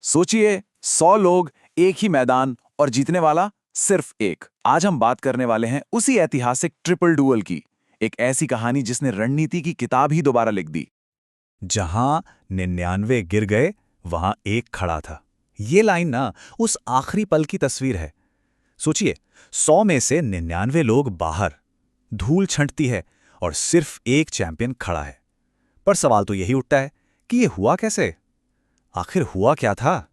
सोचिए, 100 लोग, एक ही मैदान और जीतने वाला सिर्फ एक। आज हम बात करने वाले हैं उसी ऐतिहासिक ट्रिपल डुअल की, एक ऐसी कहानी जिसने रणनीति की किताब ही दोबारा लिख दी। जहां 99 गिर गए वहां एक खड़ा था। ये लाइन ना उस आखिरी पल की तस्वीर है। सोचिए, 100 में से 99 लोग बाहर, धूल छंटती है और सिर्फ एक चैंपियन खड़ा है। पर सवाल तो यही उठता है कि ये हुआ कैसे? आखिर हुआ क्या था?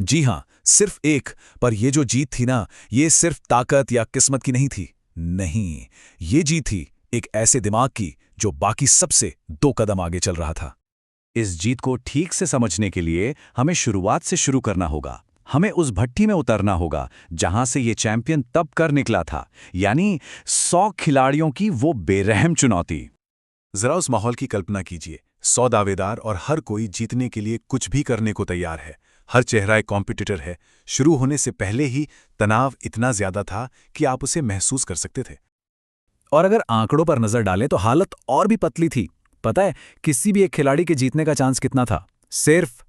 जी हां, सिर्फ एक। पर ये जो जीत थी ना, ये सिर्फ ताकत या किस्मत की नहीं थी। नहीं, ये जीत थी एक ऐसे दिमाग की जो बाकी सबसे 2 कदम आगे चल रहा था। इस जीत को ठीक से समझने के लिए हमें शुरुआत से शुरू करना होगा। हमें उस भट्टी में उतरना होगा जहां से ये चैंपियन तब कर निकला था, यानी 100 खिलाड़ियों की वो बेरहम चुनौती। जरा उस माहौल की कल्पना कीजिए। 100 दावेदार और हर कोई जीतने के लिए कुछ भी करने को तैयार है। हर चेहरा एक कॉम्पिटिटर है। शुरू होने से पहले ही तनाव इतना ज्यादा था कि आप उसे महसूस कर सकते थे। और अगर आंकड़ों पर नजर डालें तो हालत और भी पतली थी। पता है किसी भी एक खिलाड़ी के जीतने का चांस कितना था? सिर्फ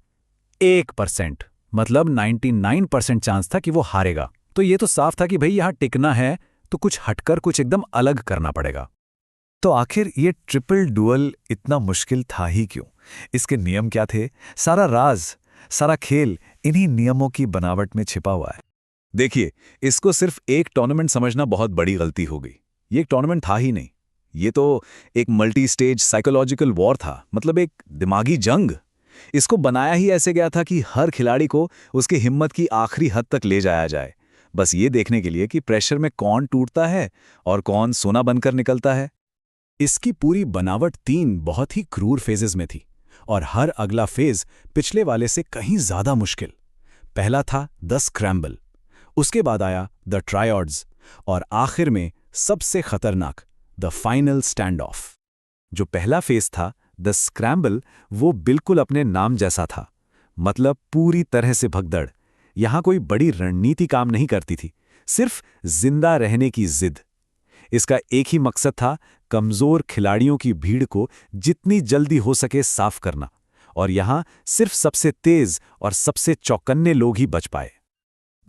1%। मतलब 99% चांस था कि वो हारेगा। तो ये तो साफ था कि भाई यहां टिकना है तो कुछ हटकर कुछ एकदम अलग करना पड़ेगा। तो आखिर ये ट्रिपल डुअल इतना मुश्किल था ही क्यों? इसके नियम क्या थे? सारा राज, सारा खेल इन्हीं नियमों की बनावट में छिपा हुआ है। देखिए, इसको सिर्फ एक टूर्नामेंट समझना बहुत बड़ी गलती हो गई। ये एक टूर्नामेंट था ही नहीं। ये तो एक मल्टी स्टेज साइकोलॉजिकल वॉर था, मतलब एक दिमागी जंग। इसको बनाया ही ऐसे गया था कि हर खिलाड़ी को उसकी हिम्मत की आखिरी हद तक ले जाया जाए, बस ये देखने के लिए कि प्रेशर में कौन टूटता है और कौन सोना बनकर निकलता है। इसकी पूरी बनावट 3 बहुत ही क्रूर फेजेस में थी और हर अगला फेज पिछले वाले से कहीं ज्यादा मुश्किल। पहला था द स्क्रैम्बल, उसके बाद आया द ट्रायॉड्स और आखिर में सबसे खतरनाक द फाइनल स्टैंड ऑफ। जो पहला फेज था द स्क्रैम्बल, वो बिल्कुल अपने नाम जैसा था, मतलब पूरी तरह से भगदड़। यहां कोई बड़ी रणनीति काम नहीं करती थी, सिर्फ जिंदा रहने की जिद। इसका एक ही मकसद था, कमजोर खिलाड़ियों की भीड़ को जितनी जल्दी हो सके साफ करना, और यहां सिर्फ सबसे तेज और सबसे चौकन्ने लोग ही बच पाए।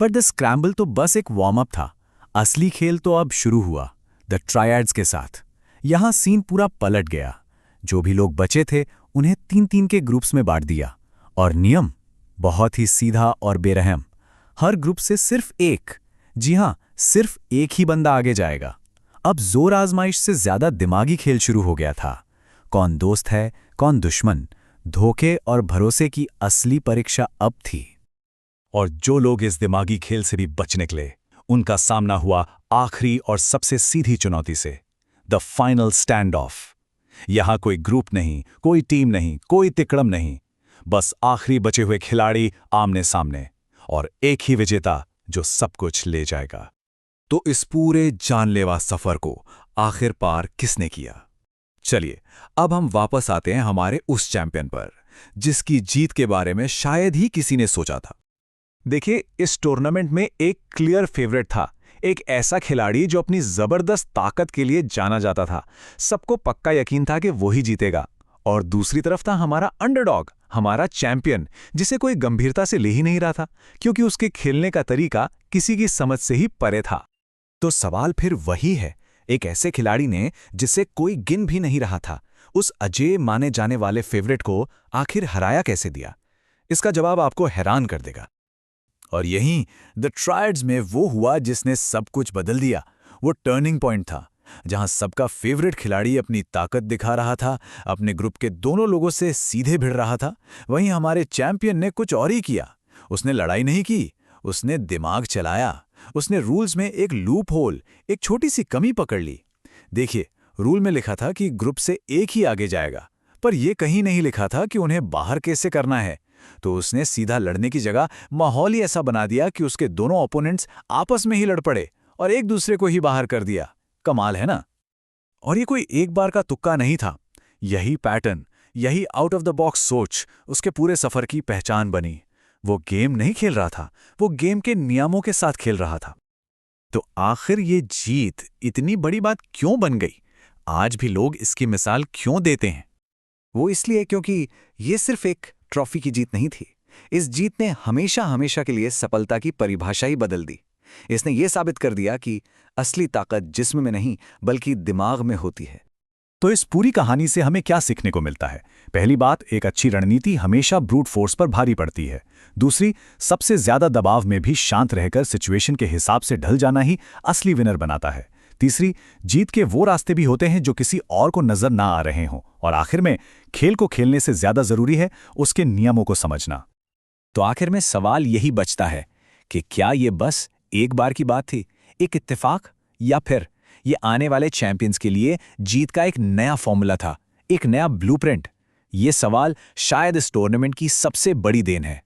पर द स्क्रैम्बल तो बस एक वार्म अप था। असली खेल तो अब शुरू हुआ द ट्रायड्स के साथ। यहां सीन पूरा पलट गया। जो भी लोग बचे थे उन्हें 3-3 के ग्रुप्स में बांट दिया, और नियम बहुत ही सीधा और बेरहम। हर ग्रुप से सिर्फ एक, जी हां, सिर्फ एक ही बंदा आगे जाएगा। अब जोर आजमाइश से ज्यादा दिमागी खेल शुरू हो गया था। कौन दोस्त है, कौन दुश्मन? धोखे और भरोसे की असली परीक्षा अब थी। और जो लोग इस दिमागी खेल से भी बच निकले, उनका सामना हुआ आखिरी और सबसे सीधी चुनौती से, द फाइनल स्टैंड ऑफ। यहां कोई ग्रुप नहीं, कोई टीम नहीं, कोई तिकड़म नहीं, बस आखिरी बचे हुए खिलाड़ी आमने सामने, और एक ही विजेता जो सब कुछ ले जाएगा। तो इस पूरे जानलेवा सफर को आखिर पार किसने किया? चलिए, अब हम वापस आते हैं हमारे उस चैंपियन पर, जिसकी जीत के बारे में शायद ही किसी ने सोचा था। देखिए, इस टूर्नामेंट में एक क्लियर फेवरेट था, एक ऐसा खिलाड़ी जो अपनी जबरदस्त ताकत के लिए जाना जाता था। सबको पक्का यकीन था कि वो ही जीतेगा। और दूसरी तरफ था हमारा अंडरडॉग, हमारा चैंपियन, जिसे कोई गंभीरता से ले ही नहीं रहा था, क्योंकि उसके खेलने का तरीका किसी की समझ से ही परे था। तो सवाल फिर वही है, एक ऐसे खिलाड़ी ने जिसे कोई गिन भी नहीं रहा था, उस अजय माने जाने वाले फेवरेट को आखिर हराया कैसे दिया? इसका जवाब आपको हैरान कर देगा। और यहीं द ट्रायड्स में वो हुआ जिसने सब कुछ बदल दिया। वो टर्निंग पॉइंट था, जहां सबका फेवरेट खिलाड़ी अपनी ताकत दिखा रहा था, अपने ग्रुप के दोनों लोगों से सीधे भिड़ रहा था। वहीं हमारे चैंपियन ने कुछ और ही किया। उसने लड़ाई नहीं की, उसने दिमाग चलाया। उसने रूल्स में एक लूप होल, एक छोटी सी कमी पकड़ ली। देखिए, रूल में लिखा था कि ग्रुप से एक ही आगे जाएगा, पर यह कहीं नहीं लिखा था कि उन्हें बाहर कैसे करना है। तो उसने सीधा लड़ने की जगह माहौल ही ऐसा बना दिया कि उसके दोनों ओपोनेंट्स आपस में ही लड़ पड़े और एक दूसरे को ही बाहर कर दिया। कमाल है ना? और ये कोई एक बार का तुक्का नहीं था। यही पैटर्न, यही आउट ऑफ द बॉक्स सोच उसके पूरे सफर की पहचान बनी। वो गेम नहीं खेल रहा था, वो गेम के नियमों के साथ खेल रहा था। तो आखिर ये जीत इतनी बड़ी बात क्यों बन गई? आज भी लोग इसकी मिसाल क्यों देते हैं? वो इसलिए क्योंकि ये सिर्फ एक ट्रॉफी की जीत नहीं थी, इस जीत ने हमेशा हमेशा के लिए सफलता की परिभाषा ही बदल दी। इसने ये साबित कर दिया कि असली ताकत जिस्म में नहीं बल्कि दिमाग में होती है। तो इस पूरी कहानी से हमें क्या सीखने को मिलता है? पहली बात, एक अच्छी रणनीति हमेशा ब्रूट फोर्स पर भारी पड़ती है। दूसरी, सबसे ज्यादा दबाव में भी शांत रहकर सिचुएशन के हिसाब से ढल जाना ही असली विनर बनाता है। तीसरी, जीत के वो रास्ते भी होते हैं जो किसी और को नजर ना आ रहे हों। और आखिर में, खेल को खेलने से ज्यादा जरूरी है उसके नियमों को समझना। तो आखिर में सवाल यही बचता है कि क्या ये बस एक बार की बात थी, एक इत्तेफाक, या फिर ये आने वाले चैंपियंस के लिए जीत का एक नया फॉर्मूला था, एक नया ब्लूप्रिंट? ये सवाल शायद इस टूर्नामेंट की सबसे बड़ी देन है।